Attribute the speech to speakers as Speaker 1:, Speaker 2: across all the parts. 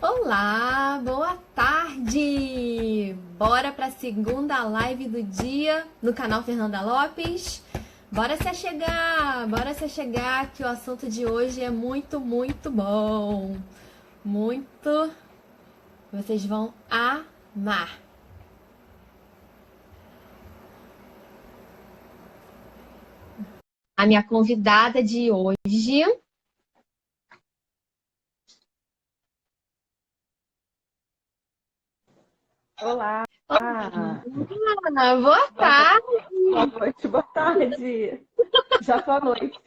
Speaker 1: Olá, boa tarde! Bora para a segunda live do dia no canal Fernanda Lopes. Bora se achegar que o assunto de hoje é muito, muito bom. Muito, vocês vão amar. A minha convidada de hoje.
Speaker 2: Olá,
Speaker 1: Boa tarde!
Speaker 2: boa noite, boa tarde. Já sua noite.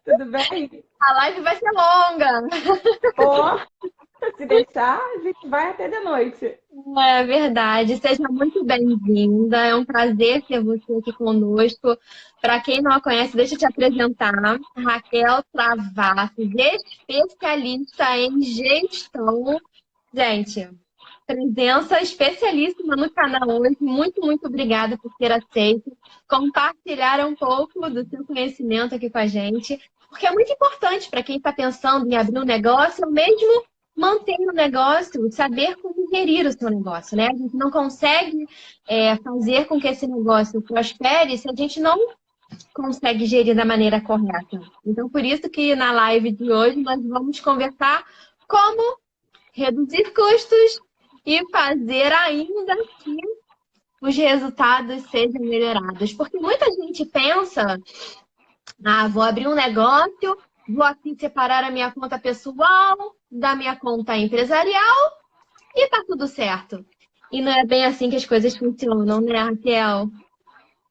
Speaker 2: Tudo bem?
Speaker 1: A live vai ser longa.
Speaker 2: Ou, se deixar, a gente vai até de noite.
Speaker 1: É verdade, seja muito bem-vinda. É um prazer ter você aqui conosco. Para quem não a conhece, deixa eu te apresentar. Raquel Travassos, especialista em gestão. Gente, presença especialíssima no canal hoje. Muito, muito obrigada por ter aceito compartilhar um pouco do seu conhecimento aqui com a gente, porque é muito importante para quem está pensando em abrir um negócio, ou mesmo manter o negócio, saber como gerir o seu negócio, né? A gente não consegue fazer com que esse negócio prospere se a gente não consegue gerir da maneira correta. Então, por isso que na live de hoje nós vamos conversar como reduzir custos e fazer ainda que os resultados sejam melhorados. Porque muita gente pensa, vou abrir um negócio, vou aqui separar a minha conta pessoal da minha conta empresarial e tá tudo certo. E não é bem assim que as coisas funcionam, né, Raquel?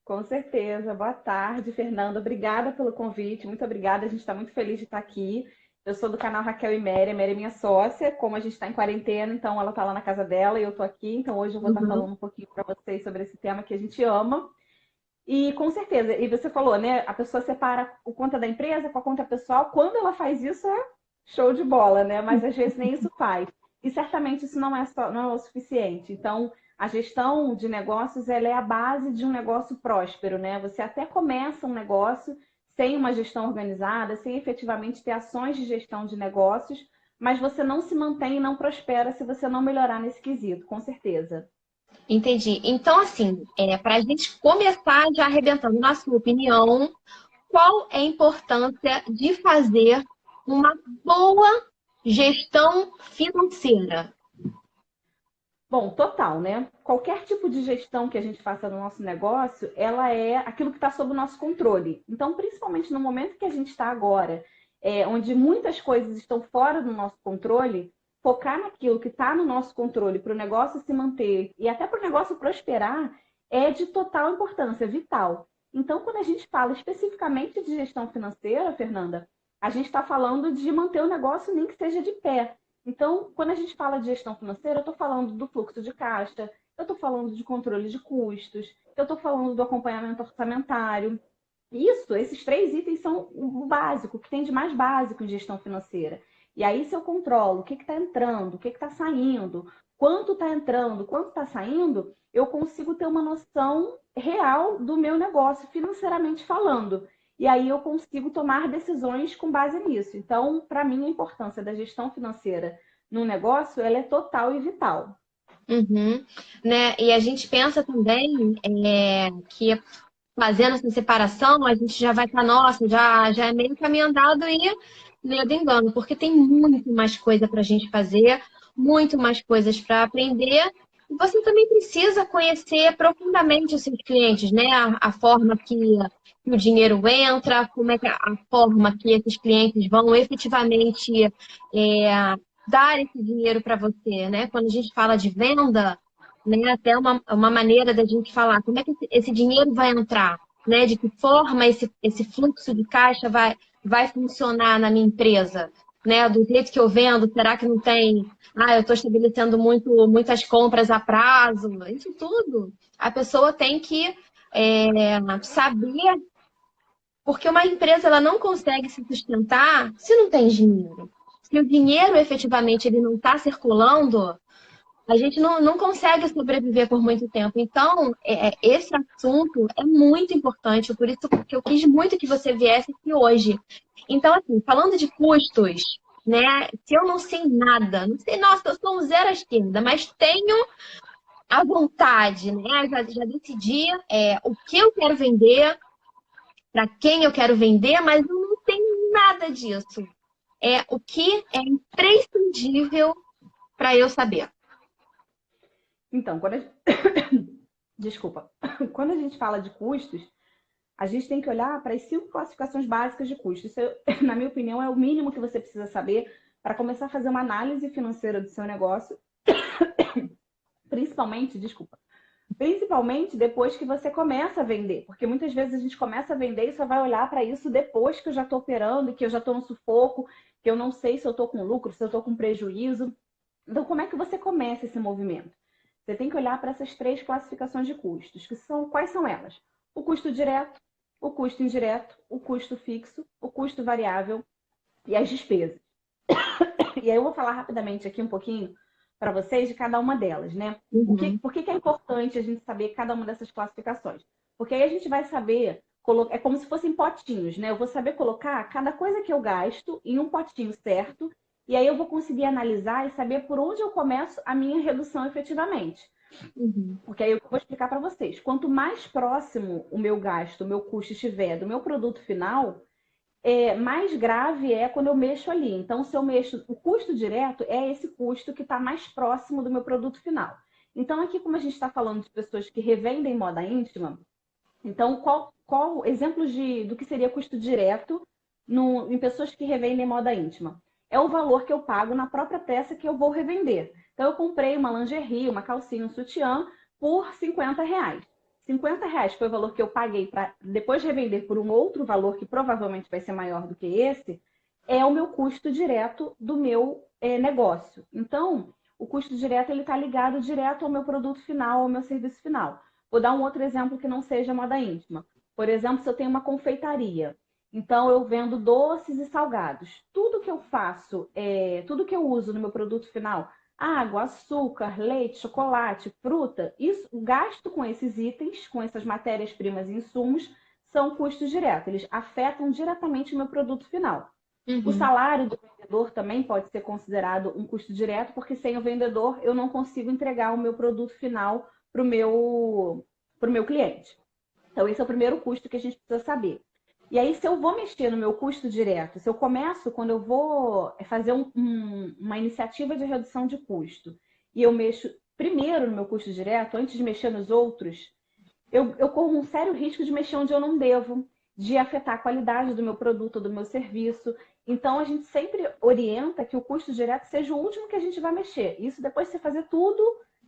Speaker 2: Com certeza. Boa tarde, Fernanda. Obrigada pelo convite. Muito obrigada. A gente está muito feliz de estar aqui. Eu sou do canal Raquel e Mary. A Mary é minha sócia. Como a gente está em quarentena, então ela está lá na casa dela e eu estou aqui. Então hoje eu vou estar falando um pouquinho para vocês sobre esse tema que a gente ama. E com certeza, e você falou, né? A pessoa separa o conta da empresa com a conta pessoal. Quando ela faz isso, é show de bola, né? Mas às vezes nem isso faz. E certamente isso não é o suficiente. Então, a gestão de negócios, ela é a base de um negócio próspero, né? Você até começa um negócio sem uma gestão organizada, sem efetivamente ter ações de gestão de negócios, mas você não se mantém e não prospera se você não melhorar nesse quesito, com certeza.
Speaker 1: Entendi. Então, assim, para a gente começar já arrebentando, na sua opinião, qual é a importância de fazer uma boa gestão financeira?
Speaker 2: Bom, total, né? Qualquer tipo de gestão que a gente faça no nosso negócio, ela é aquilo que está sob o nosso controle. Então, principalmente no momento que a gente está agora, onde muitas coisas estão fora do nosso controle, focar naquilo que está no nosso controle para o negócio se manter e até para o negócio prosperar é de total importância, vital. Então, quando a gente fala especificamente de gestão financeira, Fernanda, a gente está falando de manter o negócio nem que seja de pé. Então, quando a gente fala de gestão financeira, eu estou falando do fluxo de caixa, eu estou falando de controle de custos, eu estou falando do acompanhamento orçamentário. Isso, esses três itens são o básico, o que tem de mais básico em gestão financeira. E aí, se eu controlo o que está entrando, o que está saindo, quanto está entrando, quanto está saindo, eu consigo ter uma noção real do meu negócio, financeiramente falando. E aí eu consigo tomar decisões com base nisso. Então, para mim, a importância da gestão financeira no negócio, ela é total e vital.
Speaker 1: Uhum. Né? E a gente pensa também que fazendo essa separação, a gente já vai estar, nossa, já é meio caminho andado e medo engano, porque tem muito mais coisa para a gente fazer, muito mais coisas para aprender. E você também precisa conhecer profundamente os seus clientes, né? A forma que o dinheiro entra, como é que a forma que esses clientes vão efetivamente dar esse dinheiro para você, né? Quando a gente fala de venda, né, até uma maneira da gente falar como é que esse dinheiro vai entrar, né? De que forma esse fluxo de caixa vai funcionar na minha empresa, né? Do jeito que eu vendo, será que não tem? Eu estou estabelecendo muitas compras a prazo. Isso tudo a pessoa tem que saber, porque uma empresa ela não consegue se sustentar se não tem dinheiro. Se o dinheiro efetivamente ele não está circulando, a gente não consegue sobreviver por muito tempo. Então, esse assunto é muito importante, por isso que eu quis muito que você viesse aqui hoje. Então, assim, falando de custos, né? Se eu não sei nada, não sei, nossa, eu sou um zero à esquerda, mas tenho a vontade, né? Já decidi o que eu quero vender, para quem eu quero vender, mas eu não tenho nada disso. É o que é imprescindível para eu saber.
Speaker 2: Então, desculpa. Quando a gente fala de custos, a gente tem que olhar para as 5 classificações básicas de custos. Isso, na minha opinião, é o mínimo que você precisa saber para começar a fazer uma análise financeira do seu negócio, principalmente depois que você começa a vender, porque muitas vezes a gente começa a vender e só vai olhar para isso depois que eu já estou operando, que eu já estou no sufoco, que eu não sei se eu estou com lucro, se eu estou com prejuízo. Então, como é que você começa esse movimento? Você tem que olhar para essas 3 classificações de custos, que são quais são elas? O custo direto, o custo indireto, o custo fixo, o custo variável e as despesas. E aí eu vou falar rapidamente aqui um pouquinho para vocês de cada uma delas, né?
Speaker 1: Uhum.
Speaker 2: Por que é importante a gente saber cada uma dessas classificações? Porque aí a gente vai saber, é como se fossem potinhos, né? Eu vou saber colocar cada coisa que eu gasto em um potinho certo, e aí eu vou conseguir analisar e saber por onde eu começo a minha redução efetivamente.
Speaker 1: Uhum.
Speaker 2: Porque aí eu vou explicar para vocês. Quanto mais próximo o meu gasto, o meu custo estiver do meu produto final, mais grave é quando eu mexo ali. Então, se eu mexo, o custo direto é esse custo que está mais próximo do meu produto final. Então, aqui, como a gente está falando de pessoas que revendem moda íntima, então, qual exemplos do que seria custo direto em pessoas que revendem moda íntima? É o valor que eu pago na própria peça que eu vou revender. Então, eu comprei uma lingerie, uma calcinha, um sutiã por R$ 50. R$ 50 foi o valor que eu paguei para depois revender por um outro valor que provavelmente vai ser maior do que esse, é o meu custo direto do meu negócio. Então, o custo direto ele está ligado direto ao meu produto final, ao meu serviço final. Vou dar um outro exemplo que não seja moda íntima. Por exemplo, se eu tenho uma confeitaria, então eu vendo doces e salgados. Tudo que eu faço, tudo que eu uso no meu produto final, água, açúcar, leite, chocolate, fruta, isso, o gasto com esses itens, com essas matérias-primas e insumos, são custos diretos. Eles afetam diretamente o meu produto final. O
Speaker 1: Uhum.
Speaker 2: salário do vendedor também pode ser considerado um custo direto, porque sem o vendedor eu não consigo entregar o meu produto final para o meu cliente. Então, esse é o primeiro custo que a gente precisa saber. E aí, se eu vou mexer no meu custo direto, se eu começo, quando eu vou fazer uma iniciativa de redução de custo, e eu mexo primeiro no meu custo direto, antes de mexer nos outros, eu corro um sério risco de mexer onde eu não devo, de afetar a qualidade do meu produto ou do meu serviço. Então, a gente sempre orienta que o custo direto seja o último que a gente vai mexer. Isso depois de você fazer tudo,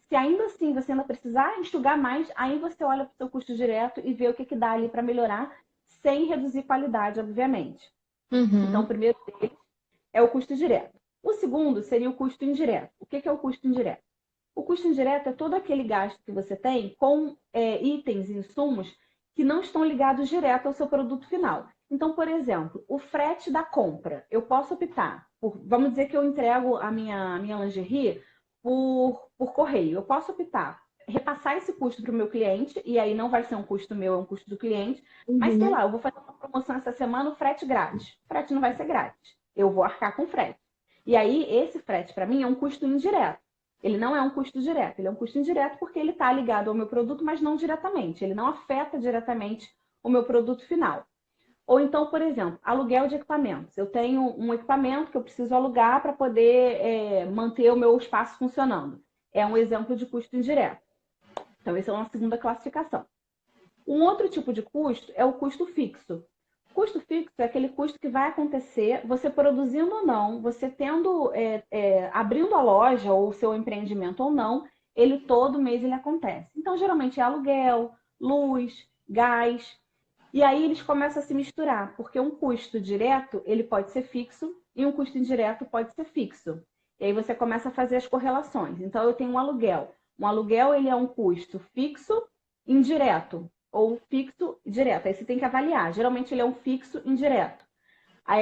Speaker 2: se ainda assim você ainda precisar enxugar mais, aí você olha para o seu custo direto e vê o que dá ali para melhorar, sem reduzir qualidade, obviamente. Então, o
Speaker 1: Uhum.
Speaker 2: primeiro deles é o custo direto. O segundo seria o custo indireto. O que é o custo indireto? O custo indireto é todo aquele gasto que você tem com itens e insumos que não estão ligados direto ao seu produto final. Então, por exemplo, o frete da compra. Eu posso optar vamos dizer que eu entrego a minha lingerie por correio. Eu posso optar repassar esse custo para o meu cliente, e aí não vai ser um custo meu, é um custo do cliente. Mas sei
Speaker 1: Uhum.
Speaker 2: lá, eu vou fazer uma promoção essa semana, o frete grátis. O frete não vai ser grátis. Eu vou arcar com frete. E aí, esse frete, para mim, é um custo indireto. Ele não é um custo direto, ele é um custo indireto porque ele está ligado ao meu produto, mas não diretamente. Ele não afeta diretamente o meu produto final. Ou então, por exemplo, aluguel de equipamentos. Eu tenho um equipamento que eu preciso alugar para poder manter o meu espaço funcionando. É um exemplo de custo indireto. Então, essa é uma segunda classificação. Um outro tipo de custo é o custo fixo. O custo fixo é aquele custo que vai acontecer, você produzindo ou não, você abrindo a loja ou o seu empreendimento ou não, ele todo mês ele acontece. Então, geralmente é aluguel, luz, gás, e aí eles começam a se misturar, porque um custo direto ele pode ser fixo e um custo indireto pode ser fixo. E aí você começa a fazer as correlações. Então, eu tenho um aluguel. Um aluguel ele é um custo fixo indireto ou fixo direto. Aí você tem que avaliar. Geralmente ele é um fixo indireto. A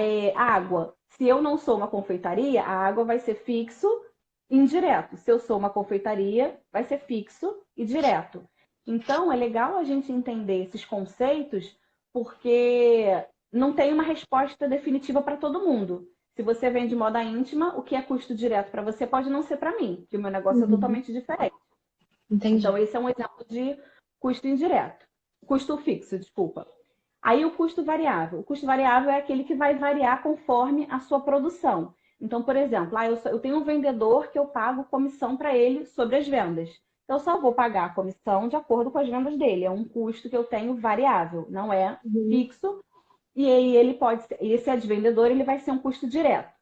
Speaker 2: água, se eu não sou uma confeitaria, a água vai ser fixo indireto. Se eu sou uma confeitaria, vai ser fixo e direto. Então, é legal a gente entender esses conceitos, porque não tem uma resposta definitiva para todo mundo. Se você vende moda íntima, o que é custo direto para você pode não ser para mim, que o meu negócio é
Speaker 1: Uhum.
Speaker 2: totalmente diferente.
Speaker 1: Entendi.
Speaker 2: Então, esse é um exemplo de custo indireto. Custo fixo, desculpa. Aí o custo variável. O custo variável é aquele que vai variar conforme a sua produção. Então, por exemplo, eu tenho um vendedor que eu pago comissão para ele sobre as vendas. Então, eu só vou pagar a comissão de acordo com as vendas dele. É um custo que eu tenho variável, não é
Speaker 1: Uhum.
Speaker 2: fixo. E aí ele pode ser, esse advendedor, ele vai ser um custo direto.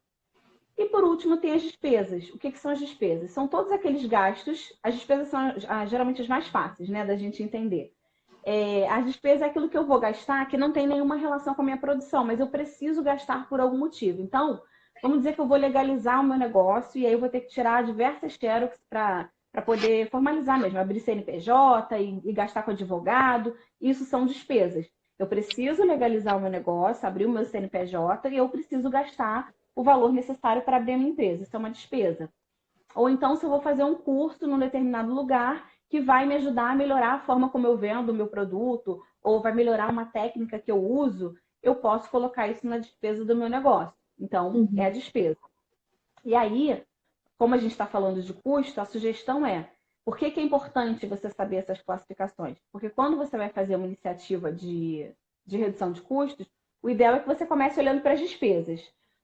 Speaker 2: E por último, tem as despesas. O que são as despesas? São todos aqueles gastos. As despesas são geralmente as mais fáceis, né, da gente entender. As despesas é aquilo que eu vou gastar que não tem nenhuma relação com a minha produção, mas eu preciso gastar por algum motivo. Então, vamos dizer que eu vou legalizar o meu negócio e aí eu vou ter que tirar diversas xerox para poder formalizar mesmo, abrir CNPJ e gastar com advogado. Isso são despesas. Eu preciso legalizar o meu negócio, abrir o meu CNPJ e eu preciso gastar o valor necessário para abrir a minha empresa. Isso é uma despesa. Ou então, se eu vou fazer um curso num determinado lugar que vai me ajudar a melhorar a forma como eu vendo o meu produto, ou vai melhorar uma técnica que eu uso, eu posso colocar isso na despesa do meu negócio. Então, é a
Speaker 1: Uhum.
Speaker 2: despesa. E aí, como a gente está falando de custo, a sugestão é: por que é importante você saber essas classificações? Porque quando você vai fazer uma iniciativa de redução de custos, o ideal é que você comece olhando para as despesas.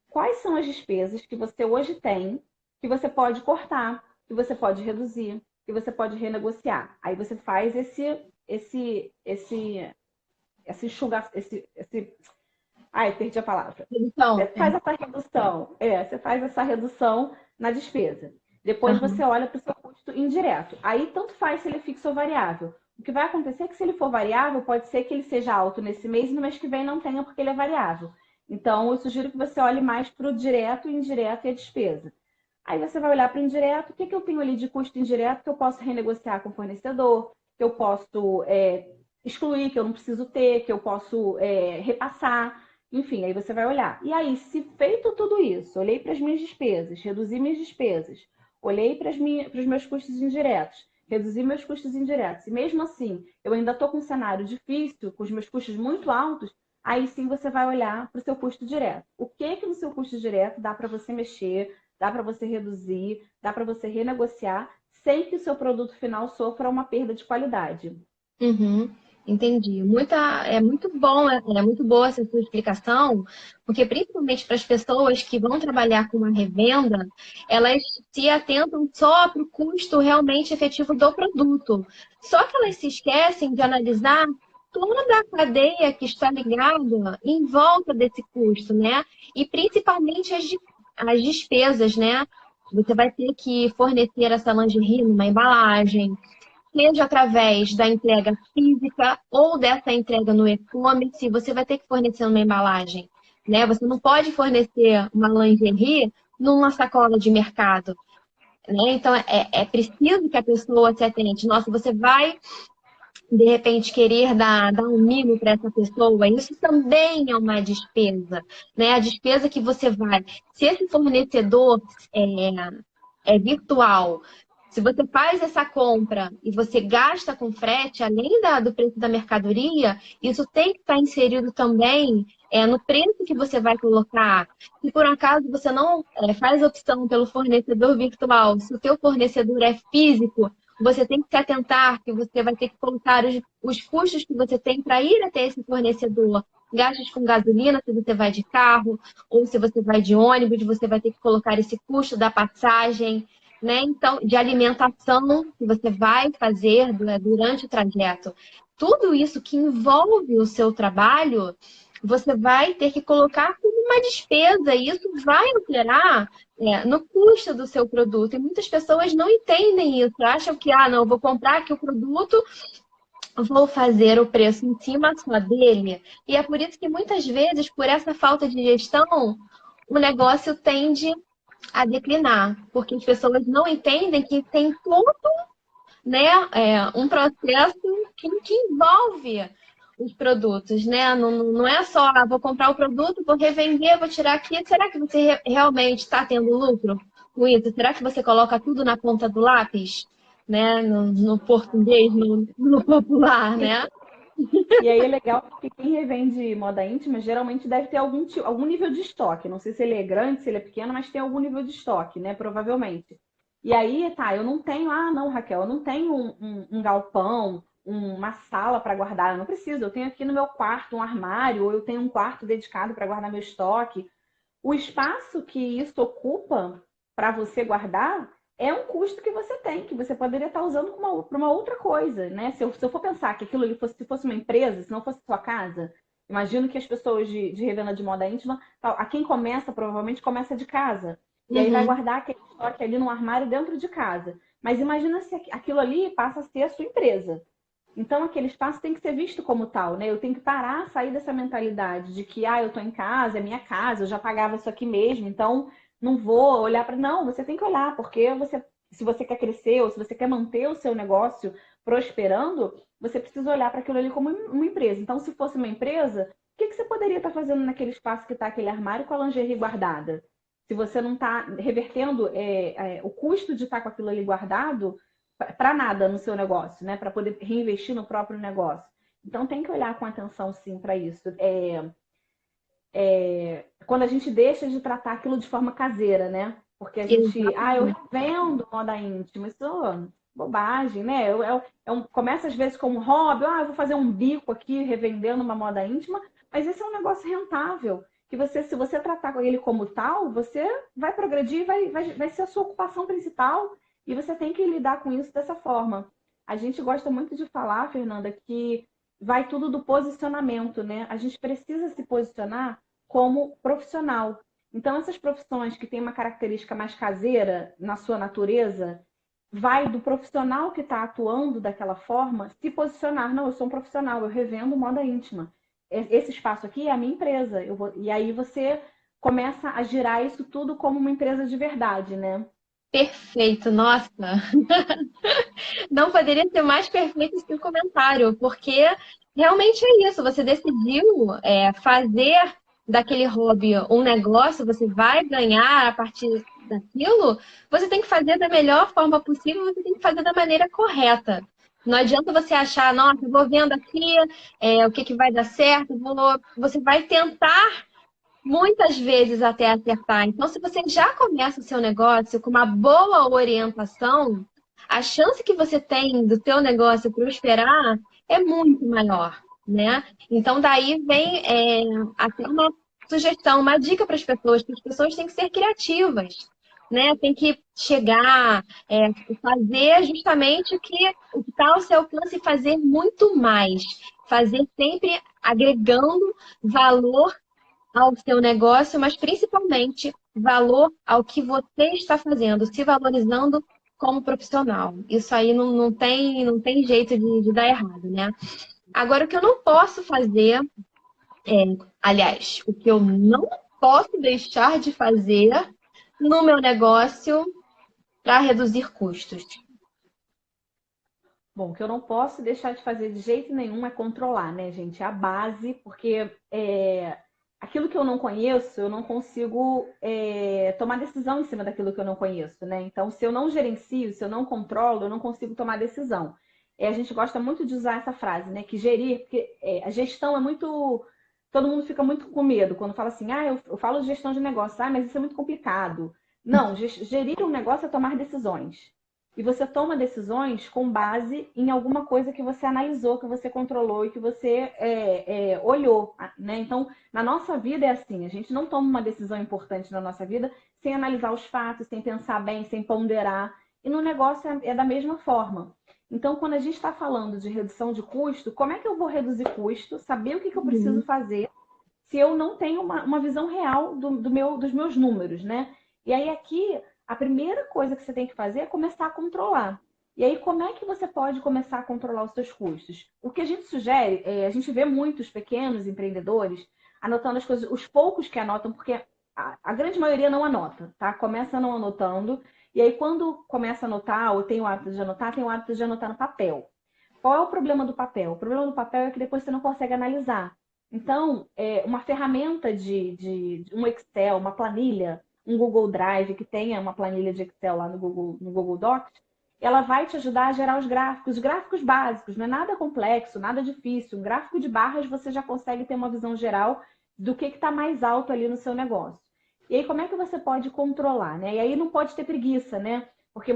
Speaker 2: Quais são as despesas que você hoje tem, que você pode cortar, que você pode reduzir, que você pode renegociar? Aí você faz esse enxugar, ai, perdi a palavra. Você
Speaker 1: Então,
Speaker 2: faz essa redução, você faz essa redução na despesa. Depois você
Speaker 1: aham.
Speaker 2: olha para o seu custo indireto. Aí tanto faz se ele é fixo ou variável. O que vai acontecer é que se ele for variável, pode ser que ele seja alto nesse mês e no mês que vem não tenha porque ele é variável. Então, eu sugiro que você olhe mais para o direto, indireto e a despesa. Aí você vai olhar para o indireto, o que eu tenho ali de custo indireto que eu posso renegociar com o fornecedor, que eu posso excluir, que eu não preciso ter, que eu posso repassar. Enfim, aí você vai olhar. E aí, se feito tudo isso, olhei para as minhas despesas, reduzi minhas despesas, olhei para os meus custos indiretos, reduzi meus custos indiretos, e mesmo assim eu ainda estou com um cenário difícil, com os meus custos muito altos, aí sim você vai olhar para o seu custo direto. O que no seu custo direto dá para você mexer, dá para você reduzir, dá para você renegociar, sem que o seu produto final sofra uma perda de qualidade.
Speaker 1: Uhum, entendi. É muito bom, é muito boa essa sua explicação, porque principalmente para as pessoas que vão trabalhar com uma revenda, elas se atentam só para o custo realmente efetivo do produto. Só que elas se esquecem de analisar toda a cadeia que está ligada em volta desse custo, né? E principalmente as despesas, né? Você vai ter que fornecer essa lingerie numa embalagem, seja através da entrega física ou dessa entrega no e-commerce, você vai ter que fornecer uma embalagem, né? Você não pode fornecer uma lingerie numa sacola de mercado, né? Então, é preciso que a pessoa se atente. Nossa, você vai, de repente, querer dar um mimo para essa pessoa, isso também é uma despesa, né? A despesa que você vai... Se esse fornecedor é virtual, se você faz essa compra e você gasta com frete, além do preço da mercadoria, isso tem que estar inserido também no preço que você vai colocar. Se por acaso você não faz opção pelo fornecedor virtual, se o teu fornecedor é físico, você tem que se atentar que você vai ter que colocar os custos que você tem para ir até esse fornecedor. Gastos com gasolina, se você vai de carro, ou se você vai de ônibus, você vai ter que colocar esse custo da passagem, né? Então, de alimentação que você vai fazer durante o trajeto. Tudo isso que envolve o seu trabalho, você vai ter que colocar como uma despesa, e isso vai alterar no custo do seu produto. E muitas pessoas não entendem isso, acham que, não, eu vou comprar aqui o produto, vou fazer o preço em cima só dele. E é por isso que muitas vezes, por essa falta de gestão, o negócio tende a declinar, porque as pessoas não entendem que tem todo, né, um processo que envolve os produtos, né? Não é só, vou comprar o produto, vou revender, vou tirar aqui. Será que você realmente está tendo lucro com isso? Será que você coloca tudo na ponta do lápis, né? No português, no popular, né?
Speaker 2: E aí é legal porque quem revende moda íntima geralmente deve ter algum nível de estoque. Não sei se ele é grande, se ele é pequeno, mas tem algum nível de estoque, né? Provavelmente. E aí, tá, eu não tenho, ah, não, Raquel, eu não tenho um galpão, uma sala para guardar, eu não preciso. Eu tenho aqui no meu quarto um armário, ou eu tenho um quarto dedicado para guardar meu estoque. O espaço que isso ocupa para você guardar é um custo que você tem, que você poderia estar usando para uma outra coisa, né? Se eu for pensar que aquilo ali fosse, se fosse uma empresa, se não fosse sua casa, imagino que as pessoas de revenda de moda íntima, a quem começa, provavelmente começa de casa. E aí vai
Speaker 1: Uhum.
Speaker 2: guardar aquele estoque ali num armário dentro de casa. Mas imagina se aquilo ali passa a ser a sua empresa. Então, aquele espaço tem que ser visto como tal, né? Eu tenho que parar, sair dessa mentalidade de que, ah, eu tô em casa, é minha casa, eu já pagava isso aqui mesmo, então não vou olhar para. Não, você tem que olhar, porque você, se você quer crescer ou se você quer manter o seu negócio prosperando, você precisa olhar para aquilo ali como uma empresa. Então, se fosse uma empresa, o que você poderia estar fazendo naquele espaço que está aquele armário com a lingerie guardada? Se você não está revertendo o custo de estar com aquilo ali guardado para nada no seu negócio, né? Para poder reinvestir no próprio negócio. Então tem que olhar com atenção sim para isso. Quando a gente deixa de tratar aquilo de forma caseira, né? Porque a gente, eu
Speaker 1: Exatamente.
Speaker 2: vendo moda íntima, isso é bobagem, né? Começa às vezes como hobby, eu vou fazer um bico aqui revendendo uma moda íntima, mas esse é um negócio rentável. Que você, se você tratar ele como tal, você vai progredir, vai ser a sua ocupação principal e você tem que lidar com isso dessa forma. A gente gosta muito de falar, Fernanda, que vai tudo do posicionamento, né? A gente precisa se posicionar como profissional. Então, essas profissões que têm uma característica mais caseira na sua natureza, vai do profissional que está atuando daquela forma se posicionar. Não, eu sou um profissional, eu revendo moda íntima. Esse espaço aqui é a minha empresa. E aí você começa a girar isso tudo como uma empresa de verdade, né?
Speaker 1: Perfeito, nossa. Não poderia ser mais perfeito esse comentário, porque realmente é isso. Você decidiu fazer daquele hobby um negócio, você vai ganhar a partir daquilo, você tem que fazer da melhor forma possível, você tem que fazer da maneira correta. Não adianta você achar, nossa, eu vou vendo aqui o que que vai dar certo, você vai tentar muitas vezes até acertar. Então, se você já começa o seu negócio com uma boa orientação, a chance que você tem do teu negócio prosperar é muito maior, né? Então, daí vem até uma sugestão, uma dica para que as pessoas têm que ser criativas, né? Tem que chegar, fazer justamente o que está ao seu alcance e fazer muito mais. Fazer sempre agregando valor ao seu negócio, mas principalmente valor ao que você está fazendo, se valorizando como profissional. Isso aí não tem jeito de dar errado, né? Agora, o que eu não posso fazer, aliás, o que eu não posso deixar de fazer no meu negócio para reduzir custos.
Speaker 2: Bom, o que eu não posso deixar de fazer de jeito nenhum é controlar, né, gente? É a base, porque aquilo que eu não conheço, eu não consigo tomar decisão em cima daquilo que eu não conheço, né? Então, se eu não gerencio, se eu não controlo, eu não consigo tomar decisão. A gente gosta muito de usar essa frase, né? Que gerir, porque a gestão é muito. Todo mundo fica muito com medo quando fala assim, eu falo de gestão de negócio, mas isso é muito complicado. Não, gerir um negócio é tomar decisões. E você toma decisões com base em alguma coisa que você analisou, que você controlou e que você olhou, né? Então, na nossa vida é assim, a gente não toma uma decisão importante na nossa vida sem analisar os fatos, sem pensar bem, sem ponderar. E no negócio é da mesma forma. Então, quando a gente está falando de redução de custo, como é que eu vou reduzir custo, saber o que eu preciso
Speaker 1: Uhum.
Speaker 2: fazer se eu não tenho uma visão real dos meus números, né? E aí aqui, a primeira coisa que você tem que fazer é começar a controlar. E aí, como é que você pode começar a controlar os seus custos? O que a gente sugere, a gente vê muitos pequenos empreendedores anotando as coisas, os poucos que anotam, porque a grande maioria não anota, tá? Começa não anotando, e aí quando começa a anotar, ou tem o hábito de anotar, tem o hábito de anotar no papel. Qual é o problema do papel? O problema do papel é que depois você não consegue analisar. Então, uma ferramenta de um Excel, uma planilha, um Google Drive que tenha uma planilha de Excel lá no Google Docs, ela vai te ajudar a gerar os gráficos básicos, não é nada complexo, nada difícil. Um gráfico de barras você já consegue ter uma visão geral do que está mais alto ali no seu negócio. E aí, como é que você pode controlar, né? E aí não pode ter preguiça, né? Porque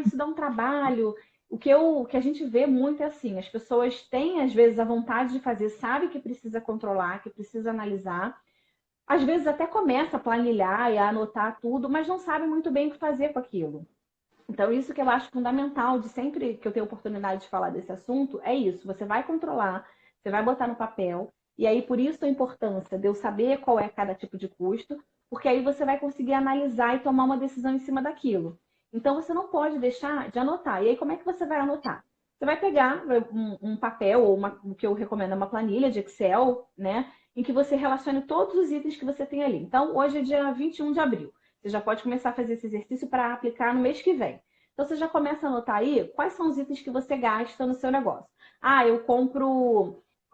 Speaker 2: isso dá um trabalho. O que a gente vê muito é assim, as pessoas têm, às vezes, a vontade de fazer, sabe que precisa controlar, que precisa analisar. Às vezes até começa a planilhar e a anotar tudo, mas não sabe muito bem o que fazer com aquilo. Então, isso que eu acho fundamental de sempre que eu tenho oportunidade de falar desse assunto, é isso. Você vai controlar, você vai botar no papel, e aí por isso a importância de eu saber qual é cada tipo de custo, porque aí você vai conseguir analisar e tomar uma decisão em cima daquilo. Então, você não pode deixar de anotar. E aí, como é que você vai anotar? Você vai pegar um papel, ou o que eu recomendo é uma planilha de Excel, né? Em que você relacione todos os itens que você tem ali. Então, hoje é dia 21 de abril. Você já pode começar a fazer esse exercício para aplicar no mês que vem. Então, você já começa a anotar aí quais são os itens que você gasta no seu negócio.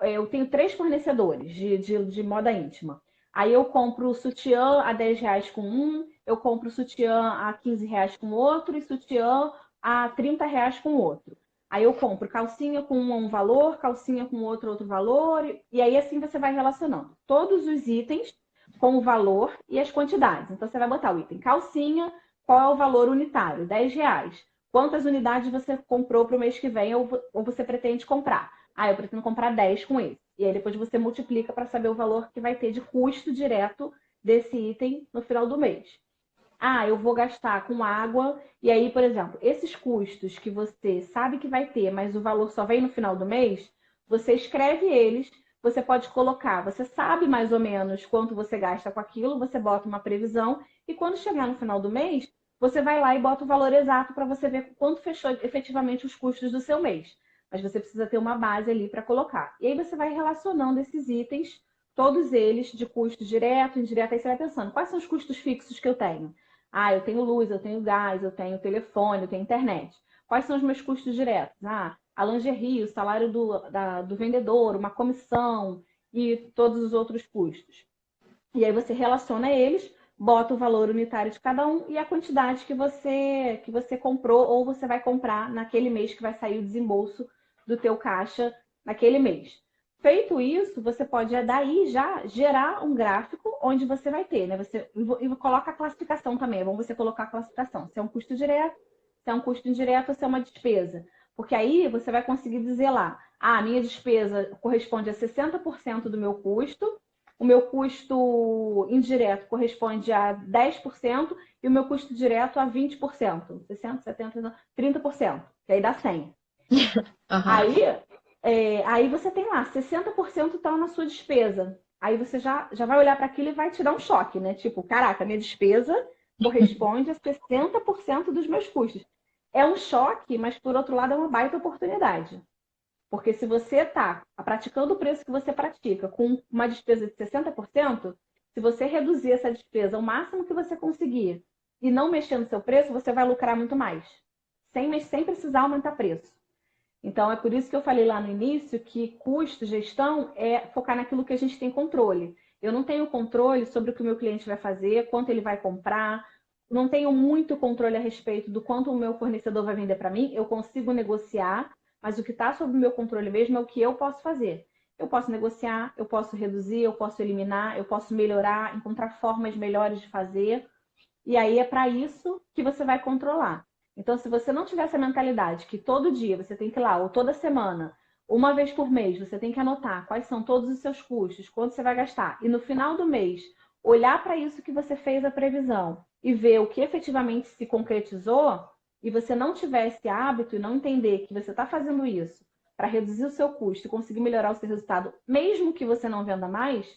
Speaker 2: Eu tenho 3 fornecedores de moda íntima. Aí eu compro sutiã a R$ 10 com um, eu compro sutiã a R$ 15 com outro e sutiã a R$ 30 com outro. Aí eu compro calcinha com um valor, calcinha com outro valor, e aí assim você vai relacionando todos os itens com o valor e as quantidades. Então, você vai botar o item calcinha, qual é o valor unitário? R$ 10. Quantas unidades você comprou para o mês que vem ou você pretende comprar? Eu pretendo comprar 10 com esse. E aí depois você multiplica para saber o valor que vai ter de custo direto desse item no final do mês. Eu vou gastar com água. E aí, por exemplo, esses custos que você sabe que vai ter, mas o valor só vem no final do mês, você escreve eles, você pode colocar, você sabe mais ou menos quanto você gasta com aquilo, você bota uma previsão, e quando chegar no final do mês, você vai lá e bota o valor exato para você ver quanto fechou efetivamente os custos do seu mês. Mas você precisa ter uma base ali para colocar. E aí você vai relacionando esses itens, todos eles, de custo direto, indireto, aí você vai pensando, quais são os custos fixos que eu tenho? Eu tenho luz, eu tenho gás, eu tenho telefone, eu tenho internet. Quais são os meus custos diretos? A lingerie, o salário do vendedor, uma comissão e todos os outros custos. E aí você relaciona eles, bota o valor unitário de cada um e a quantidade que você comprou ou você vai comprar naquele mês que vai sair o desembolso do teu caixa naquele mês. Feito isso, você pode daí já gerar um gráfico onde você vai ter, né? E coloca a classificação também. É bom você colocar a classificação. Se é um custo direto, se é um custo indireto ou se é uma despesa. Porque aí você vai conseguir dizer lá, a minha despesa corresponde a 60% do meu custo, o meu custo indireto corresponde a 10% e o meu custo direto a 20%. 60, 70, 30%, que aí dá 100.
Speaker 1: Aham.
Speaker 2: Aí você tem lá, 60% está na sua despesa. Aí você já vai olhar para aquilo e vai te dar um choque, né? Tipo, caraca, minha despesa corresponde a 60% dos meus custos. É um choque, mas por outro lado é uma baita oportunidade. Porque se você está praticando o preço que você pratica com uma despesa de 60%, se você reduzir essa despesa ao máximo que você conseguir e não mexer no seu preço, você vai lucrar muito mais, sem precisar aumentar preço. Então, é por isso que eu falei lá no início que custo, gestão, é focar naquilo que a gente tem controle. Eu não tenho controle sobre o que o meu cliente vai fazer, quanto ele vai comprar, não tenho muito controle a respeito do quanto o meu fornecedor vai vender para mim. Eu consigo negociar, mas o que está sob o meu controle mesmo é o que eu posso fazer. Eu posso negociar, eu posso reduzir, eu posso eliminar, eu posso melhorar, encontrar formas melhores de fazer. E aí é para isso que você vai controlar. Então, se você não tiver essa mentalidade que todo dia você tem que ir lá, ou toda semana, uma vez por mês, você tem que anotar quais são todos os seus custos, quanto você vai gastar, e no final do mês, olhar para isso que você fez a previsão e ver o que efetivamente se concretizou, e você não tiver esse hábito e não entender que você está fazendo isso para reduzir o seu custo e conseguir melhorar o seu resultado, mesmo que você não venda mais,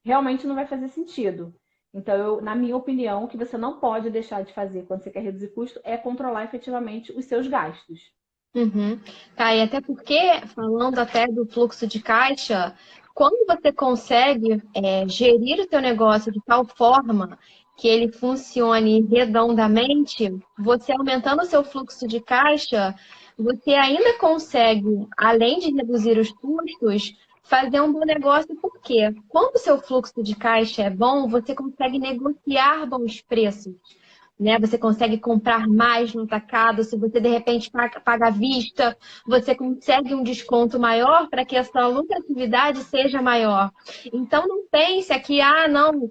Speaker 2: realmente não vai fazer sentido. Então, na minha opinião, o que você não pode deixar de fazer quando você quer reduzir custo é controlar efetivamente os seus gastos.
Speaker 1: Uhum. Tá, e até porque, falando até do fluxo de caixa, quando você consegue gerir o seu negócio de tal forma que ele funcione redondamente, você aumentando o seu fluxo de caixa, você ainda consegue, além de reduzir os custos, fazer um bom negócio, porque quando o seu fluxo de caixa é bom, você consegue negociar bons preços. né? Você consegue comprar mais no atacado. Se você, de repente, paga à vista, você consegue um desconto maior para que a sua lucratividade seja maior. Então, não pense aqui, ah, não,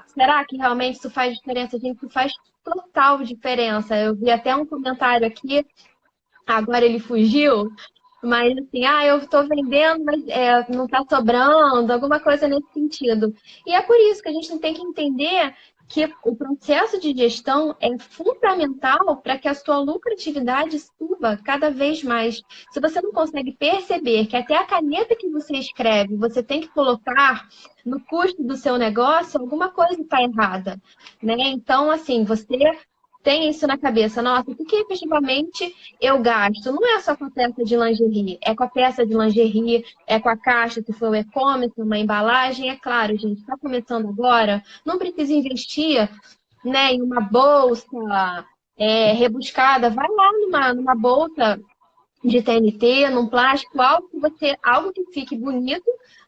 Speaker 1: será que realmente isso faz diferença? Gente, isso faz total diferença. Eu vi até um comentário aqui, agora ele fugiu, mas assim, ah, eu estou vendendo, mas não está sobrando, alguma coisa nesse sentido. E é por isso que a gente tem que entender que o processo de gestão é fundamental para que a sua lucratividade suba cada vez mais. Se você não consegue perceber que até a caneta que você escreve, você tem que colocar no custo do seu negócio, alguma coisa está errada, né? Então, assim, você tem isso na cabeça, nossa, o que efetivamente eu gasto? Não é só com a peça de lingerie, é com a peça de lingerie, é com a caixa, se for o e-commerce, uma embalagem. É claro, gente, está começando agora, não precisa investir, né, em uma bolsa rebuscada. Vai lá numa bolsa de TNT, num plástico, algo que fique bonito,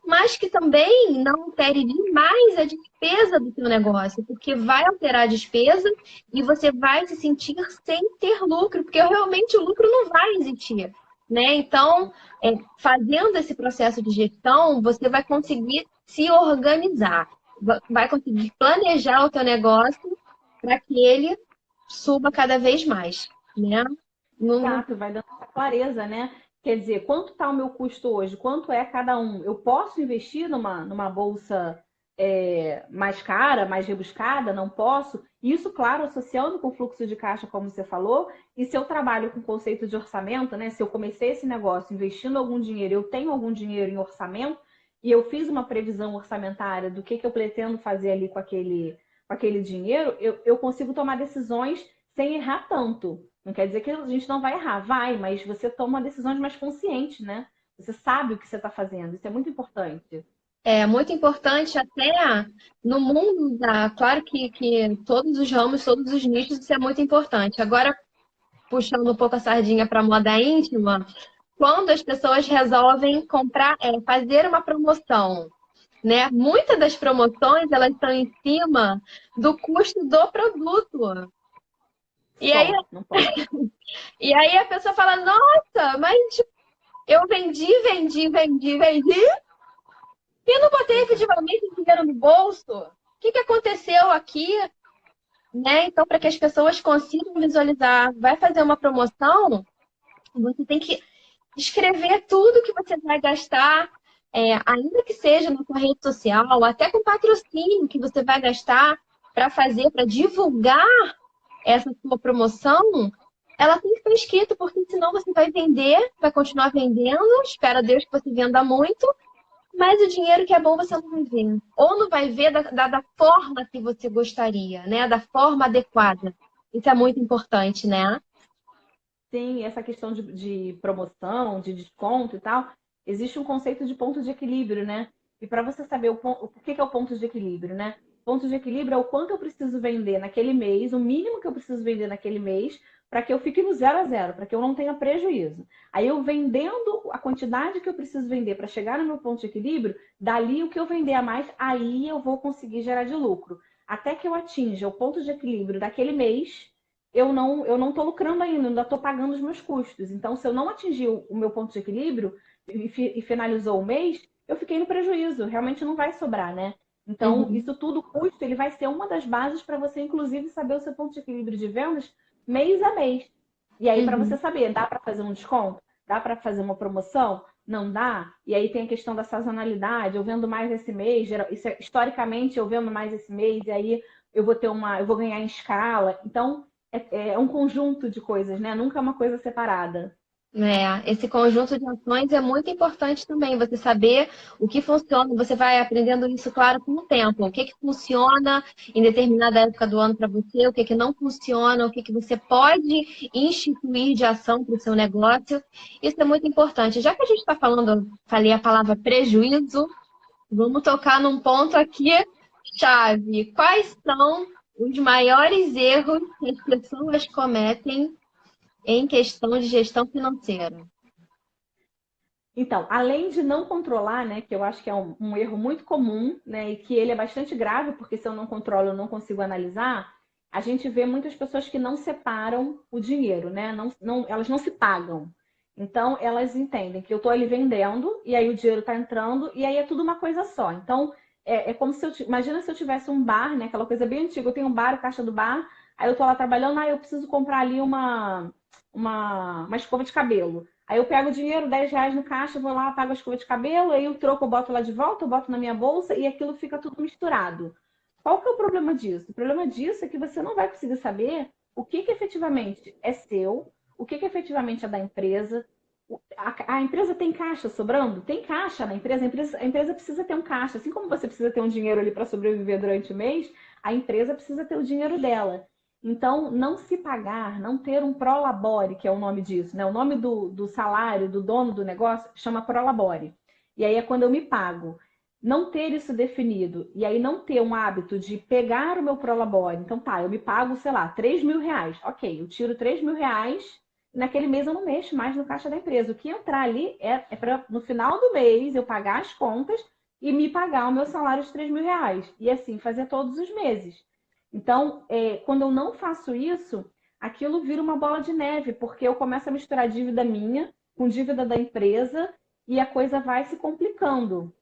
Speaker 1: mas que também não altere demais a despesa do seu negócio, porque vai alterar a despesa e você vai se sentir sem ter lucro, porque realmente o lucro não vai existir, né? Então, fazendo esse processo de gestão, você vai conseguir se organizar, vai conseguir planejar o teu negócio para que ele suba cada vez mais, né? Não,
Speaker 2: Exato, vai dando essa clareza, né? Quer dizer, quanto está o meu custo hoje? Quanto é cada um? Eu posso investir numa bolsa mais cara, mais rebuscada? Não posso? Isso, claro, associando com o fluxo de caixa, como você falou. E se eu trabalho com o conceito de orçamento, né? Se eu comecei esse negócio investindo algum dinheiro, eu tenho algum dinheiro em orçamento, e eu fiz uma previsão orçamentária do que eu pretendo fazer ali com aquele dinheiro, eu consigo tomar decisões sem errar tanto. Não quer dizer que a gente não vai errar, vai, mas você toma decisões mais conscientes, né? Você sabe o que você está fazendo, isso é muito importante.
Speaker 1: É muito importante até no mundo Claro que todos os ramos, todos os nichos, isso é muito importante. Agora, puxando um pouco a sardinha para a moda íntima, quando as pessoas resolvem fazer uma promoção, né? Muitas das promoções, elas estão em cima do custo do produto. E aí,
Speaker 2: Só, não pode.
Speaker 1: e aí a pessoa fala, nossa, mas eu vendi, e não botei efetivamente dinheiro no bolso. O que aconteceu aqui? Né? Então, para que as pessoas consigam visualizar, vai fazer uma promoção, você tem que escrever tudo que você vai gastar, ainda que seja na sua rede social, até com patrocínio que você vai gastar para divulgar essa sua promoção, ela tem que estar escrita, porque senão você vai vender, vai continuar vendendo, espera Deus que você venda muito, mas o dinheiro que é bom você não vai ver. Ou não vai ver da forma que você gostaria, né? Da forma adequada. Isso é muito importante, né?
Speaker 2: Sim, essa questão de promoção, de desconto e tal, existe um conceito de ponto de equilíbrio, né? E para você saber o que é o ponto de equilíbrio, né? Ponto de equilíbrio é o quanto eu preciso vender naquele mês, o mínimo que eu preciso vender naquele mês, para que eu fique no zero a zero, para que eu não tenha prejuízo. Aí eu vendendo a quantidade que eu preciso vender para chegar no meu ponto de equilíbrio, dali o que eu vender a mais, aí eu vou conseguir gerar de lucro. Até que eu atinja o ponto de equilíbrio daquele mês, eu não estou lucrando ainda, ainda estou pagando os meus custos. Então, se eu não atingir o meu ponto de equilíbrio e finalizou o mês, eu fiquei no prejuízo. Realmente não vai sobrar, né? Então,
Speaker 1: Uhum.
Speaker 2: isso tudo, o custo, ele vai ser uma das bases para você, inclusive, saber o seu ponto de equilíbrio de vendas mês a mês. E aí, para você
Speaker 1: Uhum.
Speaker 2: saber, dá para fazer um desconto? Dá para fazer uma promoção? Não dá? E aí tem a questão da sazonalidade. Eu vendo mais esse mês, historicamente eu vendo mais esse mês, e aí eu vou ganhar em escala. Então, é um conjunto de coisas, né? Nunca é uma coisa separada.
Speaker 1: Esse conjunto de ações é muito importante também, você saber o que funciona, você vai aprendendo isso, claro, com o tempo. O que funciona em determinada época do ano para você, o que não funciona, o que você pode instituir de ação para o seu negócio. Isso é muito importante. Já que a gente está falando, falei a palavra prejuízo, vamos tocar num ponto aqui chave. Quais são os maiores erros que as pessoas cometem em questão de gestão financeira?
Speaker 2: Então, além de não controlar, né, que eu acho que é um erro muito comum, né, e que ele é bastante grave, porque se eu não controlo, eu não consigo analisar, a gente vê muitas pessoas que não separam o dinheiro, né? Elas não se pagam. Então, elas entendem que eu estou ali vendendo, e aí o dinheiro está entrando, e aí é tudo uma coisa só. Então, é como se imagina se eu tivesse um bar, né? Aquela coisa bem antiga, eu tenho um bar, a caixa do bar, aí eu estou lá trabalhando, aí eu preciso comprar ali uma escova de cabelo. Aí eu pego o dinheiro, R$ 10 no caixa, vou lá, pago a escova de cabelo, aí o troco eu boto lá de volta, eu boto na minha bolsa, e aquilo fica tudo misturado. Qual que é o problema disso? O problema disso é que você não vai conseguir saber o que efetivamente é seu, o que efetivamente é da empresa. A empresa tem caixa sobrando? Tem caixa na empresa. A empresa precisa ter um caixa. Assim como você precisa ter um dinheiro ali para sobreviver durante o mês, a empresa precisa ter o dinheiro dela. Então, não se pagar, não ter um prolabore, que é o nome disso, né? O nome do salário do dono do negócio chama prolabore. E aí é quando eu me pago. Não ter isso definido e aí não ter um hábito de pegar o meu prolabore. Então, tá, eu me pago, sei lá, R$ 3.000. Ok, eu tiro R$ 3.000. Naquele mês eu não mexo mais no caixa da empresa. O que entrar ali é para no final do mês eu pagar as contas e me pagar o meu salário de R$ 3.000. E assim fazer todos os meses. Então, quando eu não faço isso, aquilo vira uma bola de neve, porque eu começo a misturar dívida minha com dívida da empresa e a coisa vai se complicando.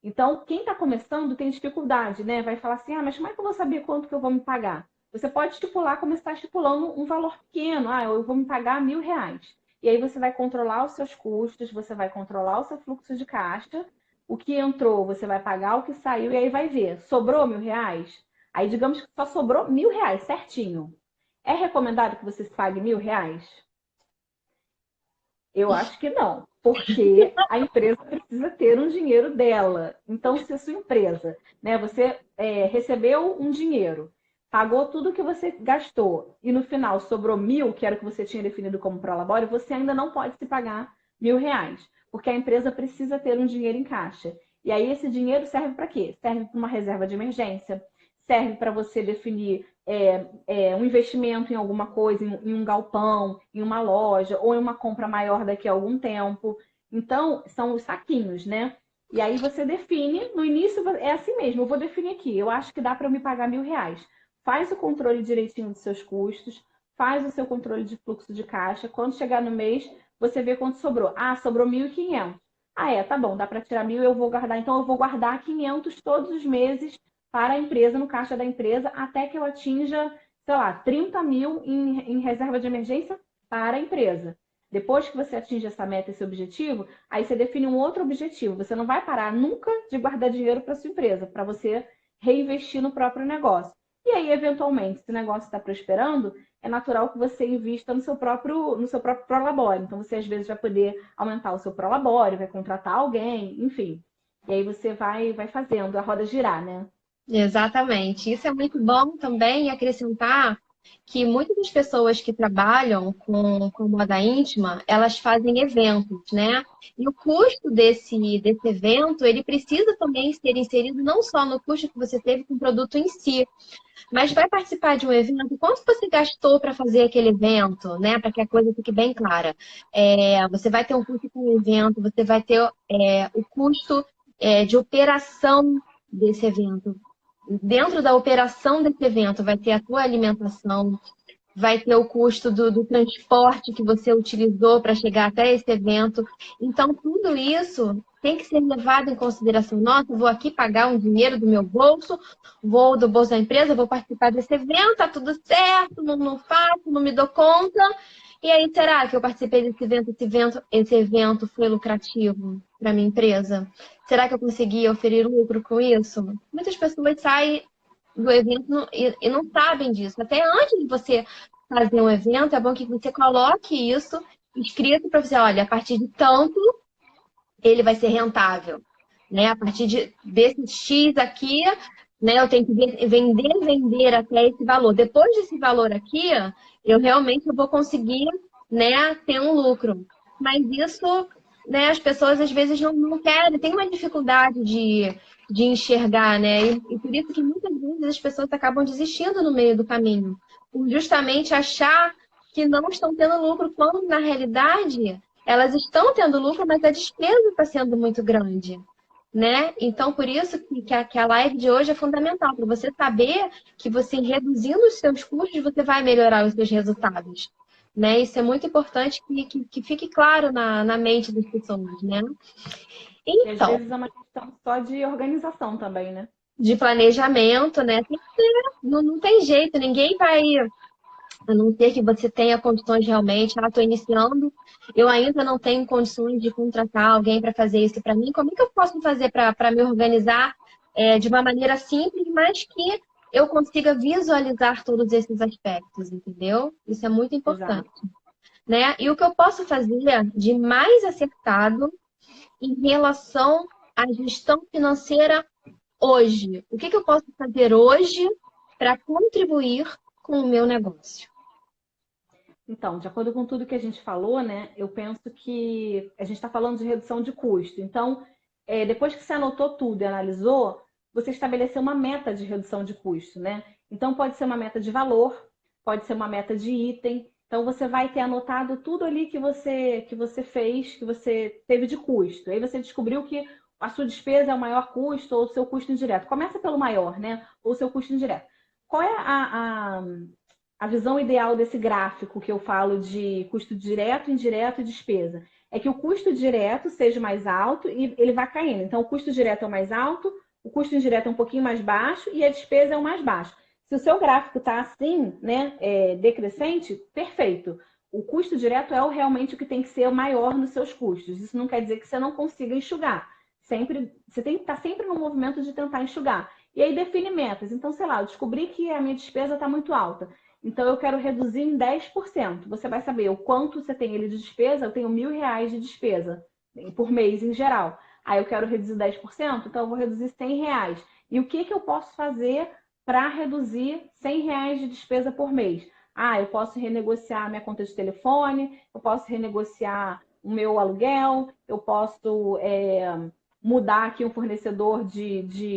Speaker 2: Então, quem está começando tem dificuldade, né? Vai falar assim, mas como é que eu vou saber quanto que eu vou me pagar? Você pode estipular, começar estipulando um valor pequeno. Eu vou me pagar R$ 1.000. E aí você vai controlar os seus custos, você vai controlar o seu fluxo de caixa. O que entrou, você vai pagar o que saiu e aí vai ver. Sobrou R$ 1.000? Aí digamos que só sobrou R$ 1.000, certinho. É recomendado que você pague R$ 1.000? Eu acho que não, porque a empresa precisa ter um dinheiro dela. Então, se a sua empresa, né, você recebeu um dinheiro, pagou tudo que você gastou e no final sobrou 1.000, que era o que você tinha definido como prolabore, você ainda não pode se pagar R$ 1.000, porque a empresa precisa ter um dinheiro em caixa. E aí esse dinheiro serve para quê? Serve para uma reserva de emergência, serve para você definir um investimento em alguma coisa, em um galpão, em uma loja, ou em uma compra maior daqui a algum tempo. Então, são os saquinhos, né? E aí você define, no início é assim mesmo, eu vou definir aqui, eu acho que dá para eu me pagar R$ 1.000. Faz o controle direitinho dos seus custos, faz o seu controle de fluxo de caixa. Quando chegar no mês, você vê quanto sobrou. Sobrou 1.500. Tá bom, dá para tirar 1.000, eu vou guardar. Então, eu vou guardar 500 todos os meses para a empresa, no caixa da empresa, até que eu atinja, sei lá, 30 mil em reserva de emergência para a empresa. Depois que você atinge essa meta, esse objetivo, aí você define um outro objetivo. Você não vai parar nunca de guardar dinheiro para sua empresa, para você reinvestir no próprio negócio. E aí, eventualmente, se o negócio está prosperando, é natural que você invista no seu próprio prolabore. Então, você às vezes vai poder aumentar o seu prolabore, vai contratar alguém, enfim. E aí você vai fazendo a roda girar, né?
Speaker 1: Exatamente. Isso é muito bom também acrescentar que muitas das pessoas que trabalham com moda íntima, elas fazem eventos, né? E o custo desse evento, ele precisa também ser inserido não só no custo que você teve com o produto em si, mas vai participar de um evento, quanto você gastou para fazer aquele evento, né? Para que a coisa fique bem clara. Você vai ter um custo com o evento, você vai ter o custo de operação desse evento. Dentro da operação desse evento, vai ter a tua alimentação, vai ter o custo do transporte que você utilizou para chegar até esse evento. Então, tudo isso tem que ser levado em consideração. Nossa, eu vou aqui pagar um dinheiro do meu bolso, vou do bolso da empresa, vou participar desse evento, tá tudo certo, não faço, não me dou conta. E aí, será que eu participei desse evento, esse evento foi lucrativo para minha empresa? Será que eu consegui oferir lucro com isso? Muitas pessoas saem do evento e não sabem disso. Até antes de você fazer um evento, é bom que você coloque isso escrito para você, olha, a partir de tanto ele vai ser rentável, né? A partir desse X aqui, né, eu tenho que vender até esse valor. Depois desse valor aqui, eu vou conseguir, né, ter um lucro. Mas isso, né, as pessoas às vezes não querem, tem uma dificuldade de enxergar, né? E por isso que muitas vezes as pessoas acabam desistindo no meio do caminho, por justamente achar que não estão tendo lucro, quando na realidade elas estão tendo lucro, mas a despesa está sendo muito grande. né? Então, por isso que a live de hoje é fundamental, para você saber que você reduzindo os seus custos, você vai melhorar os seus resultados, né? Isso é muito importante que fique claro na mente das pessoas, né?
Speaker 2: E às
Speaker 1: Então,
Speaker 2: vezes é uma questão só de organização também, né?
Speaker 1: de planejamento, né? Tem que ter, não tem jeito, ninguém vai, a não ser que você tenha condições realmente, estou iniciando, eu ainda não tenho condições de contratar alguém para fazer isso para mim, como é que eu posso fazer para me organizar de uma maneira simples, mas que eu consiga visualizar todos esses aspectos, entendeu? Isso é muito importante,
Speaker 2: Exato.
Speaker 1: né? E o que eu posso fazer de mais acertado em relação à gestão financeira hoje? O que eu posso fazer hoje para contribuir com o meu negócio?
Speaker 2: Então, de acordo com tudo que a gente falou, né, eu penso que a gente está falando de redução de custo. Então, depois que você anotou tudo e analisou, você estabeleceu uma meta de redução de custo, né? Então, pode ser uma meta de valor, pode ser uma meta de item. Então, você vai ter anotado tudo ali que você fez, que você teve de custo. Aí você descobriu que a sua despesa é o maior custo ou o seu custo indireto. Começa pelo maior, né? Ou o seu custo indireto. Qual é a visão ideal desse gráfico que eu falo de custo direto, indireto e despesa? É que o custo direto seja mais alto e ele vai caindo. Então, o custo direto é o mais alto, o custo indireto é um pouquinho mais baixo e a despesa é o mais baixo. Se o seu gráfico está assim, né, decrescente, perfeito. O custo direto é realmente o que tem que ser o maior nos seus custos. Isso não quer dizer que você não consiga enxugar. Sempre, você tem que estar sempre no movimento de tentar enxugar. E aí define metas. Então, sei lá, eu descobri que a minha despesa está muito alta. Então, eu quero reduzir em 10%. Você vai saber o quanto você tem ele de despesa. Eu tenho R$ 1.000 de despesa por mês em geral. Aí eu quero reduzir 10%, então eu vou reduzir R$ 100. E o que eu posso fazer para reduzir R$ 100 de despesa por mês? Ah, eu posso renegociar minha conta de telefone, eu posso renegociar o meu aluguel, eu posso mudar aqui um fornecedor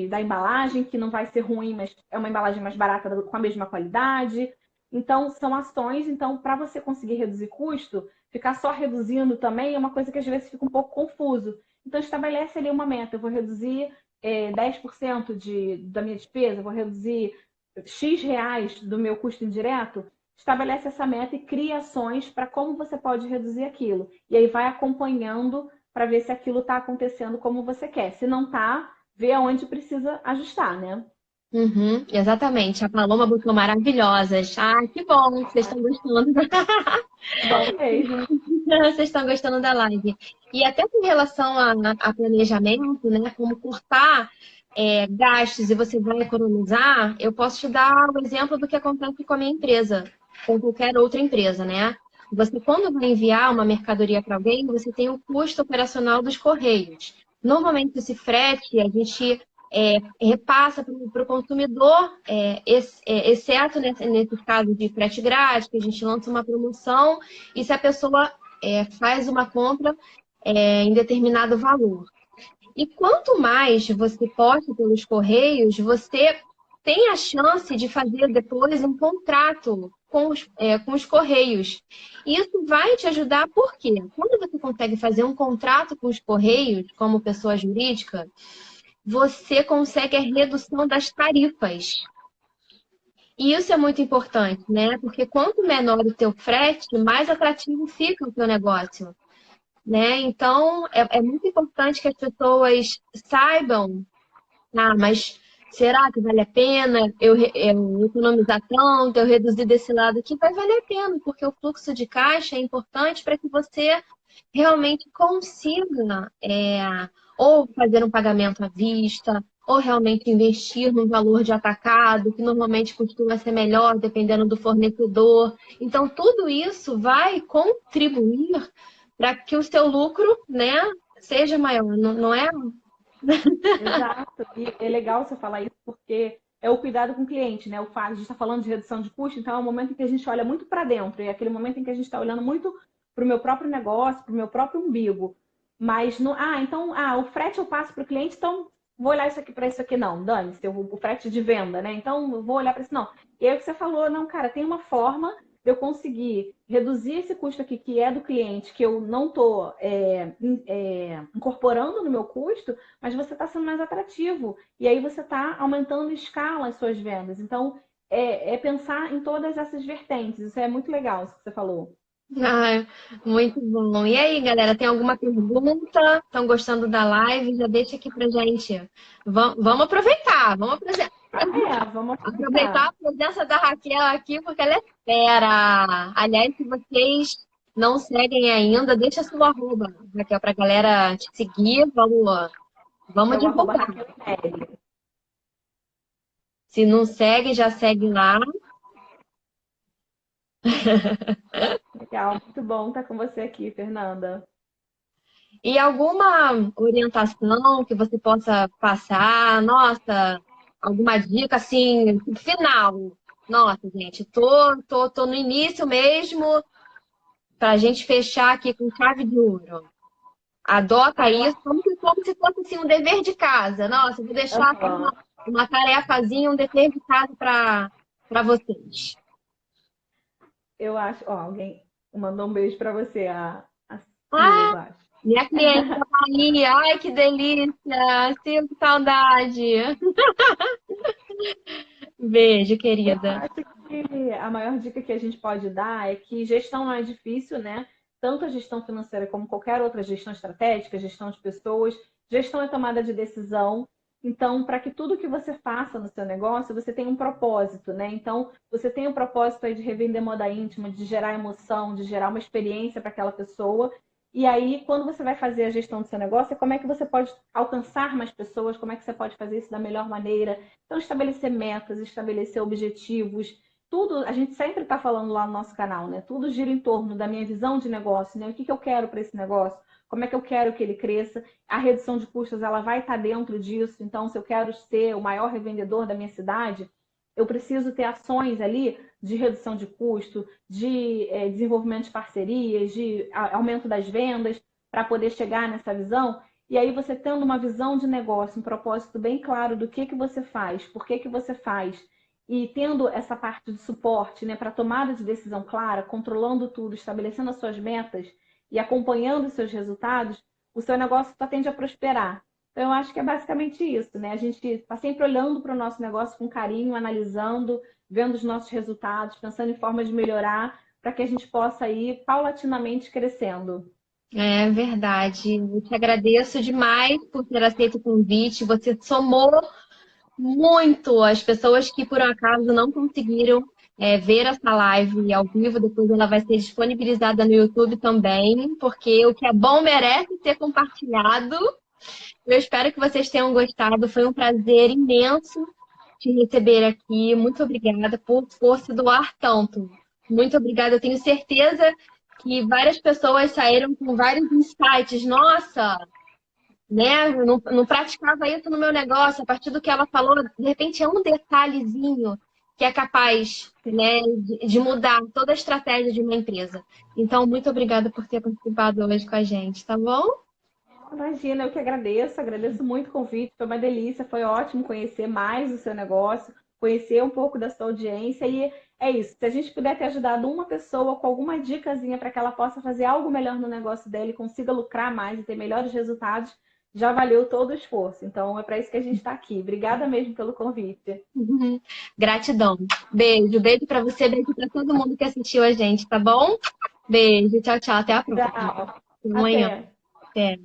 Speaker 2: da embalagem, que não vai ser ruim, mas é uma embalagem mais barata com a mesma qualidade. Então, são ações. Então, para você conseguir reduzir custo, ficar só reduzindo também é uma coisa que às vezes fica um pouco confuso. Então, estabelece ali uma meta. Eu vou reduzir 10% da minha despesa, eu vou reduzir X reais do meu custo indireto. Estabelece essa meta e cria ações para como você pode reduzir aquilo. E aí vai acompanhando para ver se aquilo está acontecendo como você quer. Se não está, vê aonde precisa ajustar, né?
Speaker 1: Uhum, exatamente. A Paloma botou maravilhosas. Ah, que bom que vocês estão gostando.
Speaker 2: Bom mesmo.
Speaker 1: Vocês estão gostando da live. E até com relação a planejamento, né? Como cortar gastos e você vai economizar, eu posso te dar o exemplo do que acontece com a minha empresa, com qualquer outra empresa, né? Você, quando vai enviar uma mercadoria para alguém, você tem o custo operacional dos correios. Normalmente, esse frete a gente repassa para o consumidor, exceto nesse caso de frete grátis, que a gente lança uma promoção, e se a pessoa faz uma compra em determinado valor. E quanto mais você posta pelos correios, você tem a chance de fazer depois um contrato com os correios. E isso vai te ajudar, por quê? Quando você consegue fazer um contrato com os correios, como pessoa jurídica, você consegue a redução das tarifas. E isso é muito importante, né? Porque quanto menor o teu frete, mais atrativo fica o teu negócio, né? Então, é muito importante que as pessoas saibam, mas será que vale a pena eu economizar tanto, eu reduzir desse lado aqui? Vai valer a pena, porque o fluxo de caixa é importante para que você realmente consiga ou fazer um pagamento à vista, ou realmente investir num valor de atacado, que normalmente costuma ser melhor dependendo do fornecedor. Então, tudo isso vai contribuir para que o seu lucro, né, seja maior, não é?
Speaker 2: Exato. E é legal você falar isso porque é o cuidado com o cliente, né? O fato, a gente está falando de redução de custo, então é um momento em que a gente olha muito para dentro, e é aquele momento em que a gente está olhando muito para o meu próprio negócio, para o meu próprio umbigo. Mas, o frete eu passo para o cliente, então vou olhar isso aqui para isso aqui, não, dane-se, o frete de venda, né? Então, eu vou olhar para isso, não. E aí o que você falou, não, cara, tem uma forma eu conseguir reduzir esse custo aqui que é do cliente, que eu não estou incorporando no meu custo, mas você está sendo mais atrativo. E aí você está aumentando em escala as suas vendas. Então, é pensar em todas essas vertentes. Isso é muito legal, isso que você falou.
Speaker 1: Ah, muito bom. E aí, galera, tem alguma pergunta? Estão gostando da live? Já deixa aqui pra gente. Vamos aproveitar,
Speaker 2: Vamos
Speaker 1: aproveitar
Speaker 2: aproveitar.
Speaker 1: a presença da Raquel aqui, porque ela é fera. Aliás, se vocês não seguem ainda, deixa seu arroba, Raquel, pra galera te seguir. Vamos
Speaker 2: Meu arroba
Speaker 1: divulgar.
Speaker 2: Raquel Neri.
Speaker 1: Se não segue, já segue lá.
Speaker 2: Legal, muito bom estar com você aqui, Fernanda.
Speaker 1: E alguma orientação que você possa passar? Nossa, alguma dica assim, final? Nossa, gente, tô no início mesmo, pra gente fechar aqui com chave de ouro. Adota
Speaker 2: Ah, eu
Speaker 1: isso
Speaker 2: acho.
Speaker 1: como se fosse assim, um dever de casa. Nossa, eu vou deixar aqui
Speaker 2: Aham.
Speaker 1: uma tarefazinha, um dever de casa para vocês.
Speaker 2: Eu acho. Ó, alguém mandou um beijo para você, a
Speaker 1: Ah,
Speaker 2: Silva, acho.
Speaker 1: minha cliente da Bahia, ai que delícia, sinto saudade. Beijo,
Speaker 2: Eu
Speaker 1: querida.
Speaker 2: acho que a maior dica que a gente pode dar é que gestão não é difícil, né? Tanto a gestão financeira como qualquer outra gestão estratégica, gestão de pessoas, gestão é tomada de decisão. Então, para que tudo que você faça no seu negócio, você tenha um propósito, né? Então, você tem um propósito aí de revender moda íntima, de gerar emoção, de gerar uma experiência para aquela pessoa. E aí, quando você vai fazer a gestão do seu negócio, é como é que você pode alcançar mais pessoas, como é que você pode fazer isso da melhor maneira. Então, estabelecer metas, estabelecer objetivos, tudo, a gente sempre está falando lá no nosso canal, né? Tudo gira em torno da minha visão de negócio, né? O que eu quero para esse negócio, como é que eu quero que ele cresça. A redução de custos, ela vai estar dentro disso. Então, se eu quero ser o maior revendedor da minha cidade, eu preciso ter ações ali de redução de custo, de desenvolvimento de parcerias, de aumento das vendas, para poder chegar nessa visão. E aí você tendo uma visão de negócio, um propósito bem claro do que você faz, por que você faz, e tendo essa parte de suporte, né, para tomada de decisão clara, controlando tudo, estabelecendo as suas metas e acompanhando os seus resultados, o seu negócio só tende a prosperar. Então, eu acho que é basicamente isso, né? A gente está sempre olhando para o nosso negócio com carinho, analisando, vendo os nossos resultados, pensando em formas de melhorar, para que a gente possa ir paulatinamente crescendo.
Speaker 1: É verdade. Eu te agradeço demais por ter aceito o convite. Você somou muito as pessoas que por um acaso não conseguiram ver essa live ao vivo. Depois ela vai ser disponibilizada no YouTube também, porque o que é bom merece ser compartilhado. Eu espero que vocês tenham gostado. Foi um prazer imenso te receber aqui. Muito obrigada por se doar tanto. Muito obrigada. Eu tenho certeza que várias pessoas saíram com vários insights. Nossa, né? Eu não praticava isso no meu negócio. A partir do que ela falou, de repente é um detalhezinho que é capaz, né, de mudar toda a estratégia de uma empresa. Então, muito obrigada por ter participado hoje com a gente, tá bom?
Speaker 2: Imagina, eu que agradeço, agradeço muito o convite, foi uma delícia, foi ótimo conhecer mais o seu negócio, conhecer um pouco da sua audiência e é isso. Se a gente puder ter ajudado uma pessoa com alguma dicasinha para que ela possa fazer algo melhor no negócio dela e consiga lucrar mais e ter melhores resultados, já valeu todo o esforço. Então é para isso que a gente está aqui. Obrigada mesmo pelo convite.
Speaker 1: Gratidão. Beijo, beijo para você, beijo para todo mundo que assistiu a gente, tá bom? Beijo, tchau, tchau, até a próxima.
Speaker 2: Tchau.
Speaker 1: Até amanhã.
Speaker 2: Até.
Speaker 1: Até.